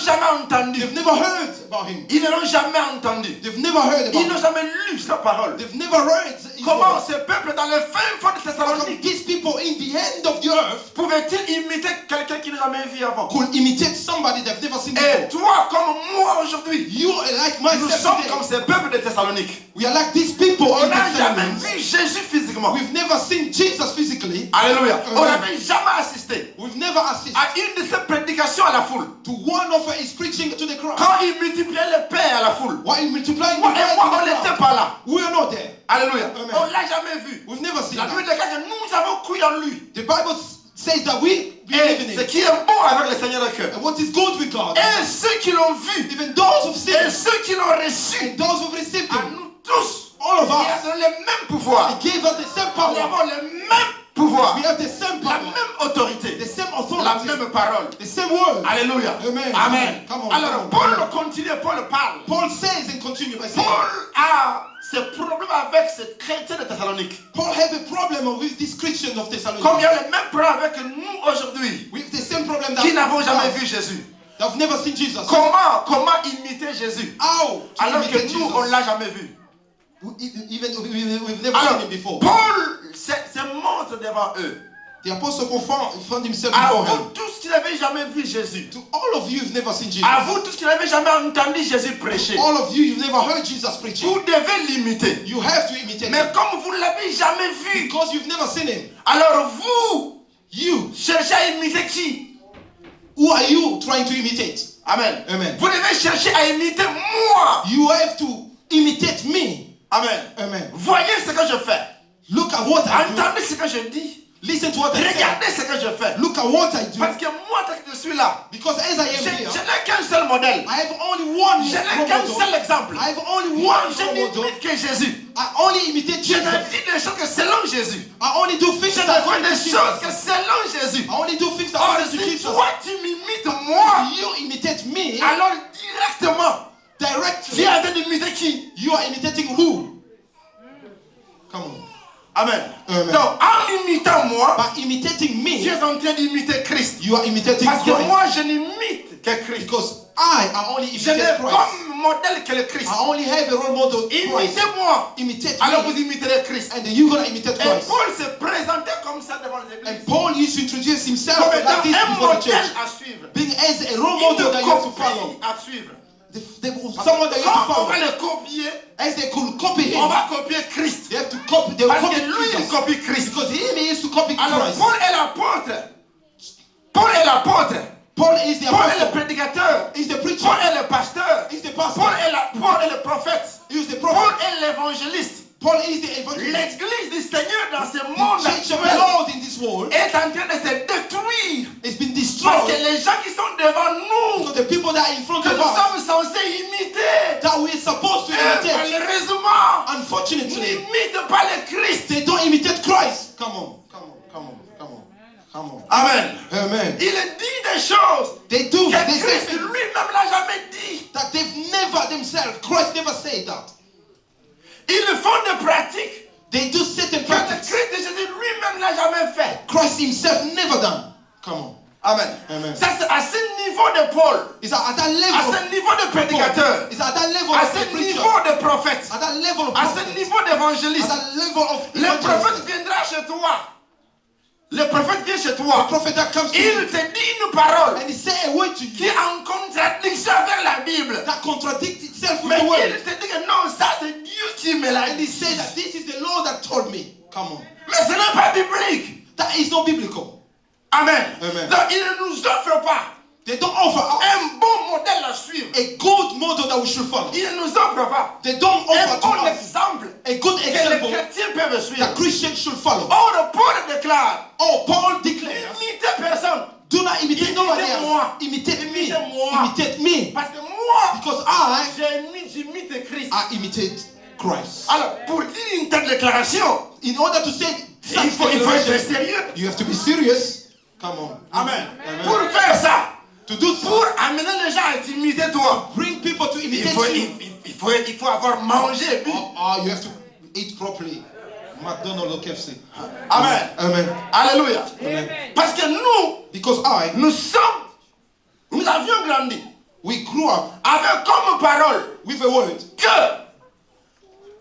jamais entendu. They've never heard about him. Ils ne l'ont jamais entendu. They've never heard about Ils n'ont him. jamais lu sa parole. They've never read his Comment word. ce peuple dans le fin fond de How come Thessalonique these people in the end of the earth pouvait-il imiter quelqu'un qui n'a jamais vu avant? could imitate somebody they've never seen Et before? toi comme moi aujourd'hui, You are like nous myself sommes today. comme ce peuple de Thessalonique. We are like these people On in n'a jamais Thessalonians. vu Jésus physiquement. We've never seen Jesus physically. Alléluia. On Amen. n'avait jamais assisté We've never assisted à une de ses prédications à la foule. to one of his preaching to the crowd. Quand il multipliait le pain à la foule. Why in multiplying Moi the et bread moi, to on the n'était crowd? pas là. We are not there. Alléluia. Amen. On l'a jamais vu. We've never seen La that. Bible déclare que nous avons cru en lui. The Bible says that we believe in Et ce it. qui est bon avec le Seigneur de cœur. And what is good with God, Et ceux qui l'ont vu. even those who've seen Et it, ceux qui l'ont reçu. and those who've received À it, nous tous. all of Il a us, donné le même pouvoir. He gave us the same Nous power. avons le même pouvoir. We have the same La power, même autorité. the same La authority, même parole. the same word. Alléluia. Amen. Amen. Come on, Alors, come on, Paul come on. continue, Paul parle. Paul says and continue by saying, Paul a ce problème avec ces chrétiens de Thessalonique. Paul have a problem with these Christians of Comme il y Thessaloniki. a le même problème avec nous aujourd'hui, With the same problem that qui n'avons jamais have, vu Jésus. that have never seen Jesus. Comment imiter Jésus How to alors que imitate nous, on ne Jesus? l'a jamais vu. We've never seen Alors, him before. Paul se montre devant eux. The apostle Paul found himself À before vous him. tous qui n'avez jamais vu Jésus. To all of you who've never seen Jesus. À vous tous qui n'avez jamais entendu Jésus prêcher. All of you, you've never heard Jesus preaching. Vous devez l'imiter. You have to imitate Mais him. comme vous ne l'avez jamais vu, Because you've never seen him. alors vous You, cherchez à imiter qui? who are you trying to imitate? Amen. Amen. Vous devez chercher à imiter moi. You have to imitate me. Amen. Amen. Voyez ce que je fais. Look at what I do. Entendez ce que je dis. Listen to what I say. Regardez ce que je fais. Look at what I do. Parce que moi, tant que je suis là, Because as I je am here, n'ai qu'un seul modèle. I have only one Je n'ai role qu'un model. seul exemple. I have only Moi, one je role model. n'imite que Jésus. I only imitate Je Jesus. ne dis des choses que selon Jésus. I only do things Je that ne fais are des Jesus. choses que selon Jésus. I only do things that Or, are to si Jesus. toi tu m'imites moi, You imitate me alors directement, tu directly. es en train d'imiter qui? You are imitating who? Come on. Amen. Amen. Donc, en imitant moi, By imitating tu me, es en train d'imiter Christ. you are imitating Parce que Christ. moi, je n'imite que Christ. Because I only Je n'ai imitate Christ. comme modèle que le Christ. I only have a role model, Christ. Imitez-moi. Imitate Alors vous me, imiterez Christ. and then you're gonna imitate Et Christ. Paul se présentait comme ça devant les églises. And Paul used to introduce himself Comme like étant this un before the modèle church, à suivre. being as a role Une model that you have to follow. copie à suivre. Someone that you have to Quand on follow. va le copier, As they could copy on him, va copier Christ. they have to copy. They will Parce copy que lui, il Jesus. copie Christ. Because he used to copy Alors Christ. Paul est l'apôtre. Paul est l'apôtre. Paul is the Paul est le apostle. prédicateur. He's the preacher. Paul est le pasteur. He's the pastor. Paul est le prophète. He is the Paul prophet. est l'évangéliste. Paul is the evangelist. L'église du Seigneur dans ce The monde church of the actuel Lord in this world est en train de se détruire. has been Parce que destroyed. les gens qui sont devant nous, So the people that are in front que of nous us, sommes censés imiter, that we're supposed to imitate, malheureusement, unfortunately, n'imitent pas le Christ. they don't imitate Christ. Come on, come on, come on, come on, come on. Amen. Amen. Il dit des choses They do. que They say Christ things lui-même l'a jamais dit. that they've never themselves. Christ never said that. Ils font des pratiques They do certain que le practices Christ de Jésus lui-même l'a jamais fait. Christ himself never done. Come on. Amen. Amen. Ça c'est à ce niveau de Paul, It's at that à level. ce niveau de prédicateur, It's at that level à of the ce preacher. niveau de prophète, At that level of à ce prophet. niveau At d'évangéliste. that level of Le prophète evangelism. viendra chez toi. Le prophète vient chez The toi. prophet that comes to you Il te dit une parole and he say a word to qui you est en contradiction avec la Bible. that contradicts itself with Mais the il word. te dit que non, ça c'est Dieu qui me l'a And he dit. says that this is the Lord that told me. Come on. Mais ce n'est pas biblique. That is not biblical. Amen. Amen. Donc il ne nous offre pas They don't offer us un bon modèle à suivre. a good model that we should follow. Il ne nous offre pas They don't un offer to bon us exemple a good que les example chrétiens peuvent suivre. that Christians should follow. Or, Paul déclare, Oh, Paul declares, n'imitez personne. do not imitate nobody Imitez-moi. else. Imitate me. Imitez-moi. Imitate me. Parce que moi, Because j'imite Christ. I imitate Christ. Alors, pour dire une telle déclaration, In order to say such il faut être declaration, sérieux. you have to be serious. Come on. Amen. Amen. Pour faire ça, To do so, pour amener les gens à t'imiter toi, bring people to il imitate faut, you. il faut avoir mangé. Bu. You have to eat properly. McDonald's or KFC. Amen. Amen. Alléluia. Amen. Parce que nous Because avions grandi We grew up avec comme parole with a word. que,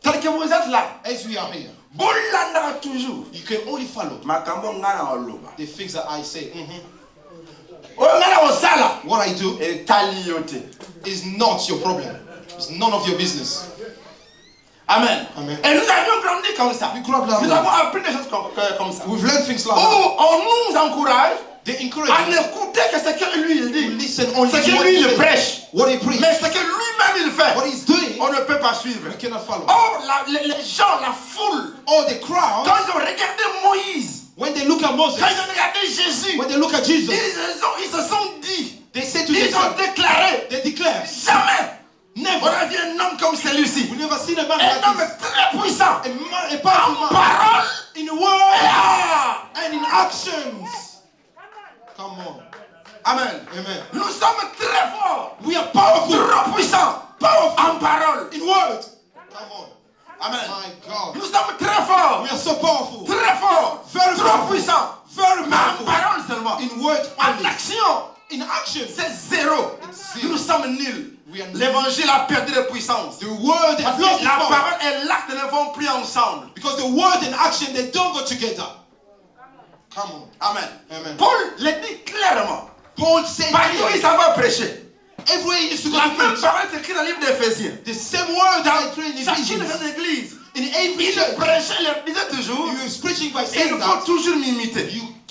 tel que vous êtes là, As we are here, bolandaka toujours. you can only follow Makambo ngana oloba. the things that I say. Oyo ngana osala. What I do Etali yote. is not your problem. It's none of your business. Amen. Amen. Et nous avions grandi comme ça. We grew up that Nous way. avons appris des choses comme ça. We've learned things like that. Où on nous encourage They encourage à us n'écouter que ce que lui il to dit. listen only Ce to que what lui he il says. prêche. What he preached. Mais ce que lui-même il fait, What he's doing, on ne peut pas suivre. we cannot follow. Or, les gens, la foule, Or the crowd, quand ils ont regardé Moïse, when they look at Moses, quand ils ont regardé Jésus, when they look at Jesus, ils se sont dit, they say to ils ont themselves, déclaré, they declare, jamais on never, a vu un homme comme celui-ci. we never seen a man Un homme like this. très puissant. A powerful En man. parole In et word ah, and in actions. Come on. Amen. Amen. Nous sommes très forts, We are powerful. trop puissants en parole. In word. Come on. Amen. My God. Nous sommes très forts, We are so powerful. très forts, Very trop powerful. puissants. Very Mais en powerful. parole seulement. In word En only. action, In action. c'est zéro. It's zero. Nous sommes nuls. We are L'évangile a perdu de puissance. The word Parce and lost que the la power. parole et l'acte ne vont plus ensemble. Because the word and action, they don't go together. Come on. Amen. Amen. Paul le dit clairement. Paul said Partout où il clearly, s'en va prêcher. everywhere he used to go La to même preach, parole est écrite dans le livre d'Éphésiens. the same word that I trained in Chacune de Ephesians. ces églises. In every Il church, prêchait, il leur disait toujours, he was preaching by il saying faut that toujours m'imiter.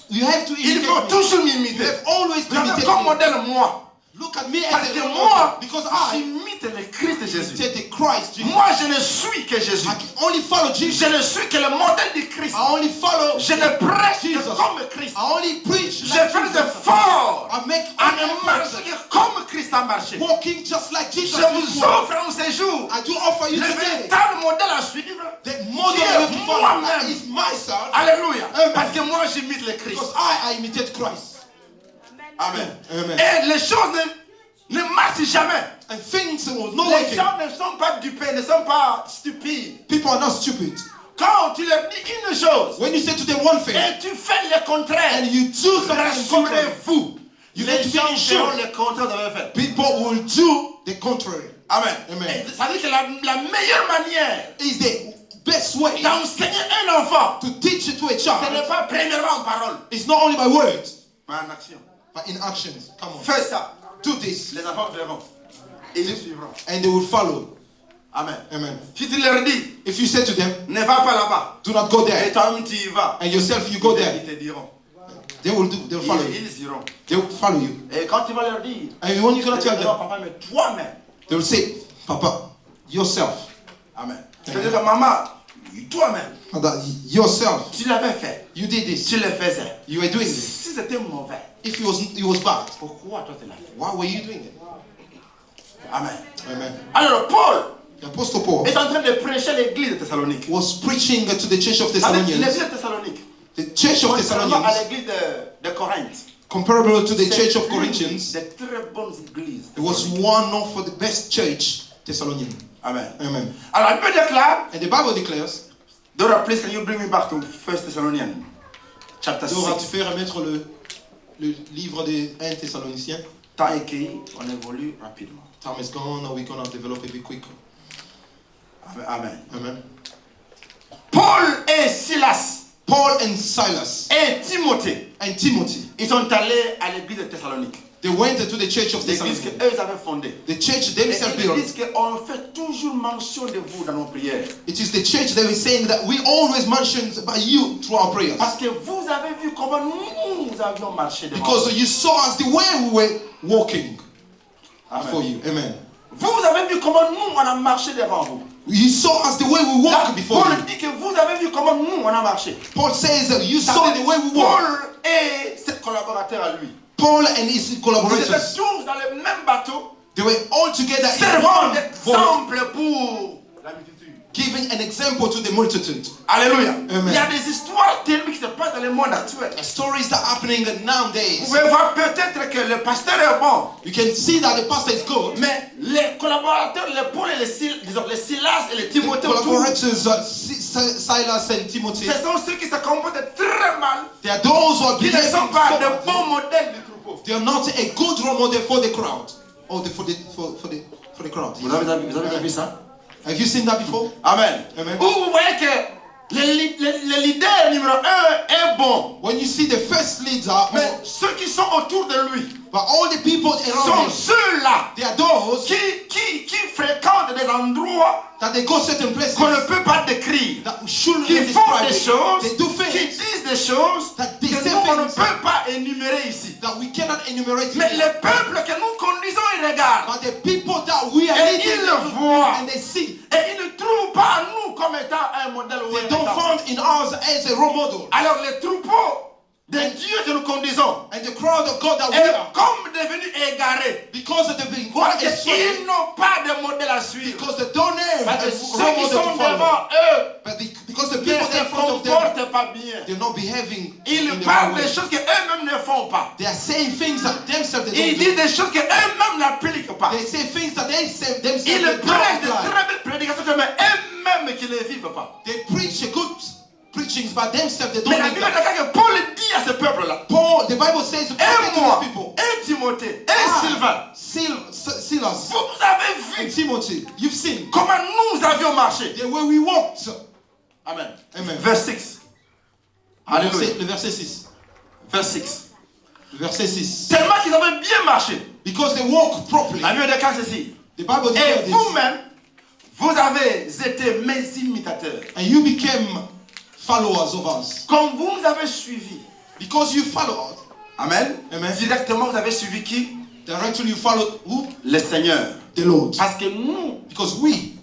you have to Il imitate faut me. toujours You m'imiter. have always to J'avais imitate comme me. modèle moi. Look at me as Parce a que role moi, model. Because I j'imite le Christ Jésus. imitate the Christ. Jesus. Moi, je ne suis que Jésus. I can only follow Jesus. Je ne suis que le modèle du Christ. I only follow. Je ne prêche que Jesus. comme Christ. I only preach. Je like fais des Jesus. efforts I make à an ne effort. marcher que comme Christ a marché. Walking just like Jesus. Je vous offre en ce jour I do offer you le today véritable modèle à suivre. the model Qui est of the follow moi-même. is myself. Alléluia. Amen. Parce que moi, j'imite le Christ. Because I imitate Christ. Amen. Amen. Et les choses ne marchent jamais. And things will not Les working. gens ne sont pas dupés, ne sont pas stupides. People are not stupid. Quand tu leur dis une chose When you say to them one thing et tu fais le contraire, and you do something contrary, rassurez-vous, you les need to be gens feront sure le contraire de votre fait. people will do the contrary. Amen. Amen. Et ça veut dire que la meilleure manière Is the best way d'enseigner un enfant, to teach it to a ce child. n'est pas premièrement en parole, It's not only by words, mais en action. but in actions. Come on. Fais ça. Do this, Les enfants verront. Et ils suivront. and they will follow. Amen. Amen. Si tu leur dis, If you say to them, ne va pas là-bas, do not go et there, toi-même tu y vas, and yourself you go ils there, te diront. they will follow you. Ils iront. They will follow you. Et quand tu vas leur dire, And when you're going to ils tell diront, them, papa, mais toi-même. they will say, Papa, yourself. Amen. C'est-à-dire que maman, toi-même, Father, yourself. tu l'avais fait. You did this. Tu le faisais. You were doing this. Si c'était mauvais, If it was bad, pourquoi toi tu l'as fait? why were you doing it? Amen. Amen. Alors Paul The Apostle Paul est en train de prêcher l'église de Thessalonique. was preaching to the church of Avec l'église Thessalonians. de Thessalonique. The church of Contrairement à Thessalonians, l'église de Corinthe. comparable to the C'est church of une Corinthians, des très bonnes églises. it was one of the best church, Thessalonian. Amen. Amen. Alors la Bible déclare, And the Bible declares, Dora, please can you bring me back to 1 Thessalonians chapter Dora, tu 6. fais remettre le livre des 1 Thessaloniciens. Temps écrit, on évolue rapidement. Time is gone, now we're going to develop a bit quicker. Amen. Amen. Paul et Silas Paul and Silas et Timothée, and Timothy, ils sont allés à l'église de Thessalonique. they went to the church of L'église Thessalonians. qu'eux avaient fondée. The church Et themselves une belonged. église qu'on fait toujours mention de vous dans nos prières. It is the church that is saying that we always mention by you through our prayers. Parce que vous avez vu comment nous avions marché devant Because vous. you saw us the way we were walking before Amen. you. Amen. Vous avez vu comment nous on a marché devant vous. You saw us the way we Là, walk before Paul you. dit que vous avez vu comment nous on a marché. Paul says that you Ça saw veut the dire way we walk. Paul et ses collaborateurs à lui. Paul and his Ils étaient collaborators, tous dans le même bateau, they were all together in servant one boat, d'exemple pour la multitude. giving an example to the multitude. Alléluia. Amen. Il y a des histoires tellement qui se passent dans le monde actuel. Stories that are happening Vous nowadays. pouvez voir peut-être que le pasteur est bon, You can see that the pastor is good. mais les collaborateurs, les Paul et les Silas et les The Timothée autour, collaborators, Silas and Timothy, ce sont ceux qui se comportent très mal, they are those who are qui ne behaving sont pas so de badly. bons modèles du troupeau. They are not a good role model for the crowd. or for the crowd. Vous avez déjà vu ça? Have you seen that before? Amen. Amen. Où vous voyez que le leader numéro 1 est bon. When you see the first leader, Mais ceux qui sont autour de lui but all the people around sont him, ceux-là they are those qui fréquentent des endroits that they go certain places qu'on ne peut pas décrire, that we shouldn't qui font describe des it. choses, They do qui things disent des choses that they que say nous on ne things peut pas énumérer ici. that we cannot enumerate. Mais Here. le peuple que nous conduisons, ils regardent But the people that we are et leading, ils le voient and they see, et ils ne trouvent pas nous comme étant un modèle ou they un don't exemple. find in us as a role model. Alors les troupeaux de Dieu que nous conduisons And the crowd of God that we est are, comme devenu égaré. because of the being Parce God is qu'ils n'ont pas de modèle à suivre. because they don't have Parce que a ceux role qui model sont to follow. devant eux But because the ne people that are in se front of them, comportent pas bien. they're not behaving in Ils the parlent right des way. choses qu'eux-mêmes ne font pas. They are saying things that themselves they Ils don't disent do. des choses qu'eux-mêmes n'appliquent pas. They say things that they say themselves Ils they don't prêchent de apply. très belles prédications que eux-mêmes qui ne les vivent pas. They preach a good preachings, but themselves they Mais don't la live Bible that. déclare que Paul dit à ce peuple-là, Paul, the Bible says, to et moi, these people, et Timothée, et Sylvain, Silas, vous avez and vu Timothy, you've seen comment nous avions marché. the way we walked. Amen. Amen. Verse 6. Alléluia. Le verset 6. Verse 6. Le verset 6. Tellement qu'ils avaient bien marché. Because they walk properly. La Bible déclare ceci. The Bible declares Et this. vous-même, vous avez été mes imitateurs. And you became followers of us. Comme vous nous avez suivis. Because you followed, Amen. Amen. Directement, vous avez suivi qui? directly you followed who? Le Seigneur. The Lord. Parce que nous, Because we,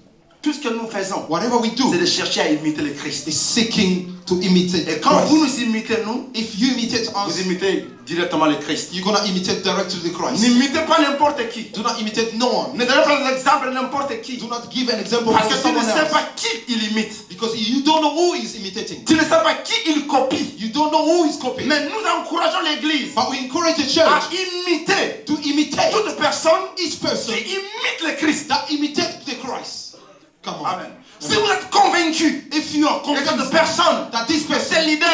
tout ce que nous faisons, whatever we do, c'est de chercher à imiter le Christ. is seeking to imitate Et quand vous Christ. nous imitez, nous, If you imitate vous us, imitez directement le Christ. you're gonna imitate directly the Christ. N'imitez pas n'importe qui. Do not imitate no one. Ne donnez pas l'exemple de n'importe qui. Do not give an example Parce for que tu ne someone sais else. pas qui il imite. Because you don't know who is imitating. Tu ne sais pas qui il copie. You don't know who is copying. Mais nous encourageons l'Église But we encourage the à church imiter to imitate toute personne each person qui imite le Christ. that imitate the Christ. Come on. Amen. Si vous êtes convaincu If you are que cette convinced personne, that this que ce person, leader,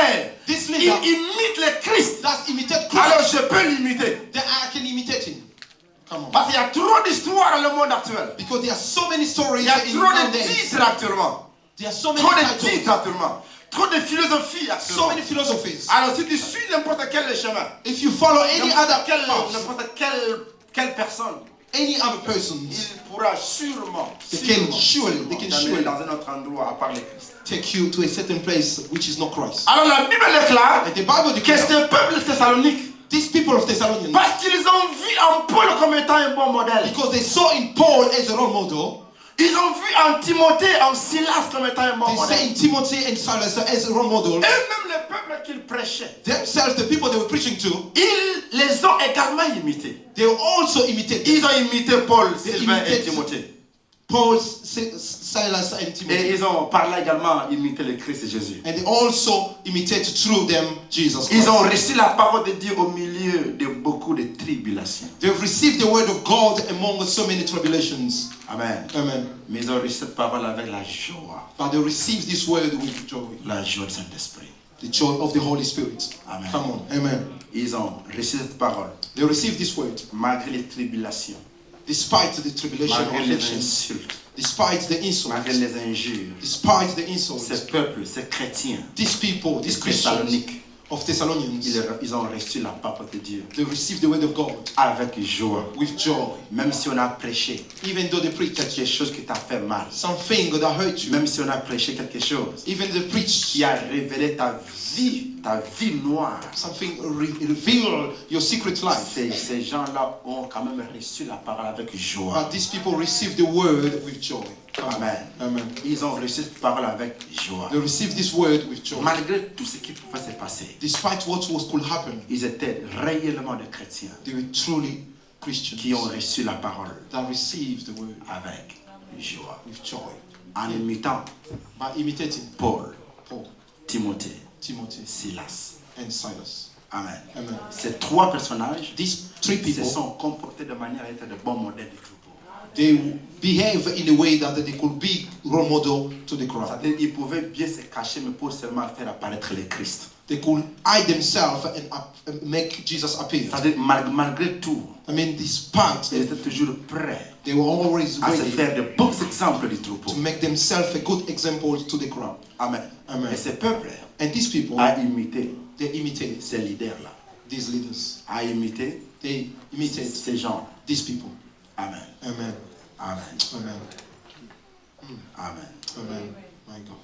this il leader, imite le Christ, that imitate alors Christ, je peux l'imiter. then I can imitate him. Come on. Parce qu'il y a trop d'histoires dans le monde actuel. Because there are so many stories Il y a in trop de nowadays. titres actuellement. There are so many Trop de titles, titres actuellement. Trop de philosophies so actuellement. many philosophies. Alors si tu suis n'importe quel chemin, If you follow any other path, n'importe quelle personne, any other persons, il pourra sûrement they can surely t'amener dans un autre endroit à part le Christ. take you to a certain place which is not Christ. Alors la Bible déclare And the Bible que declares ce peuple de Thessalonique, these people of Thessalonians, parce qu'ils ont vu en Paul comme étant un bon modèle, because they saw in Paul as a role model, ils ont vu en Timothée, en Silas comme étant un bon they say modèle. in Timothy and Silas as a role model, Et même le peuple qu'ils prêchaient, themselves, the people they were preaching to, ils les ont également imités. they also imitated Ils ont imité Paul, They Sylvain et imitated Timothée. Paul, Silas, and Timothy. Et ils ont parlé également imiter le Christ Jésus. And they also imitated through them Jesus Ils ont Christ. reçu la parole de Dieu au milieu de beaucoup de tribulations. They've received the word of God among so many tribulations. Amen. Amen. Mais ils ont reçu cette parole avec la joie. But they received this word with joy. La joie du Saint-Esprit. The joy of the Holy Spirit. Amen. Come on. Amen. Ils ont reçu cette parole They received this word malgré les tribulations, despite the tribulation, malgré les afflictions, insultes, despite the insults, malgré les injures. despite the insults. Ces peuples, ces chrétiens, These people, these les Christians Thessaloniques, of Thessalonians, ils ont reçu la parole de Dieu they received the word of God avec joie. with joy. Même si on a prêché Even though they preached quelque chose qui t'a fait mal, something that hurt you, même si on a prêché quelque chose even they preached qui a révélé ta vie noire, something reveal your secret life. ces gens-là ont quand même reçu la parole avec joie. But these people received the word with joy. Amen. Amen. Ils ont reçu cette parole avec joie. They received this word with joy. Malgré tout ce qui pouvait se passer, Despite what could happen, ils étaient réellement des chrétiens they were truly Christians qui ont reçu la parole that received the word avec joie. with joy. En imitant By imitating Paul, Paul, Timothée, Timothy, Silas. and Silas. Amen. Amen. Ces trois personnages These three se people, sont comportés de manière à être de bons modèles de troupeau. they behave in a way that they could be role model to the crowd. C'est-à-dire qu'ils pouvaient bien se cacher, mais pour seulement faire apparaître le Christ. They could hide themselves and make Jesus appear. C'est-à-dire, malgré tout, I mean, despite ils étaient toujours prêts they were always à se ready faire de bons exemples du troupeau. to make themselves a good example to the crowd. Amen. Amen. Et ce peuple And these people, a imité they imitate ces leaders-là, these leaders. a imité They imitate ces gens. these people. Amen. Amen. Amen. Amen. Amen. Amen. My God.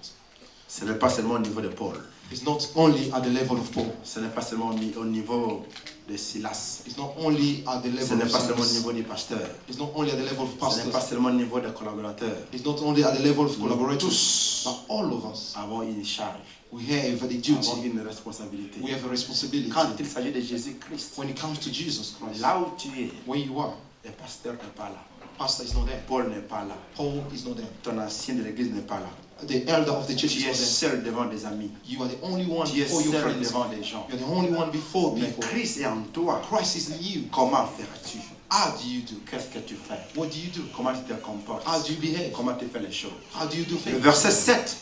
Ce n'est pas seulement au niveau de Paul. It's not only at the level of Paul. Ce n'est pas seulement au niveau de Silas. It's not only at the Ce level n'est of pas seulement au Silas. niveau du pasteur. It's not only at the level of Ce n'est pas pastors. seulement au niveau des collaborateurs. It's not only at the level of Nous collaborators. tous But all of us, avons une charge, we have the avons duty. une responsabilité. We have a responsibility. Quand il s'agit de Jésus-Christ, When it comes to Jesus Christ, là où tu es, where you are, le pasteur n'est pas là. pastor is not there. Paul n'est pas là. Paul is not there. Ton ancien de l'église n'est pas là. The elder of the church Tu is es not there. seul devant des amis. You are the only one Tu es before your seul friends. devant des gens. You're the only one before Mais people. Christ est en toi. Christ is in you. Comment feras-tu? How do you do? Qu'est-ce que tu fais? What do you do? Comment tu te comportes? How do you behave? Comment tu fais les choses? How do you do things? Verset 7.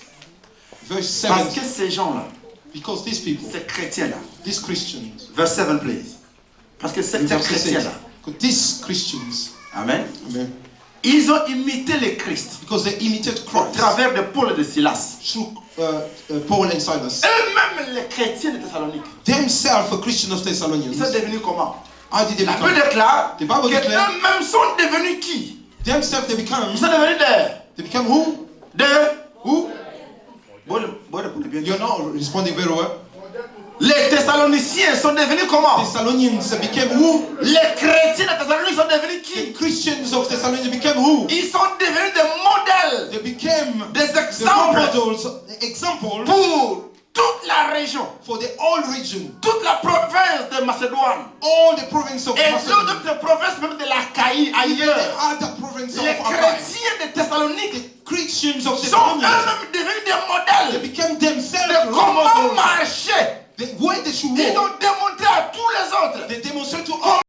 Verse Parce 7. que ces gens-là, Because these people, ces chrétiens-là, these Christians, verset 7, please. Parce que ces verse 6, chrétiens-là, because these Christians, amen, amen, ils ont imité le Christ because they imitate au Christ travers de Paul et de Silas. through Paul and Silas. Eux-mêmes, les chrétiens de Thessalonique, Themselves, a Christian of ils Thessalonians. sont devenus comment? How did they La Bible become? déclare The Bible que declare- eux-mêmes sont devenus qui? Themselves, they become. Ils sont devenus They become who? Who? You're not responding very well. Les Thessaloniciens sont devenus comment? Thessalonians became who? Les chrétiens de Thessalonique sont devenus The qui? Christians of Thessalonians became who? Ils sont devenus des modèles They became Des the exemples. role models, example pour toute la région, for the whole region, toute la province de Macédoine all the province of et Macedonia, d'autres provinces même de l'Achaïe ailleurs. the other province of Les Achaia. chrétiens de Thessalonique Christians of sont Thessalonians, eux-mêmes devenus des they modèles became de themselves role comment models. marcher. The way they should Ils walk, ont démontré à tous les autres they demonstrate to all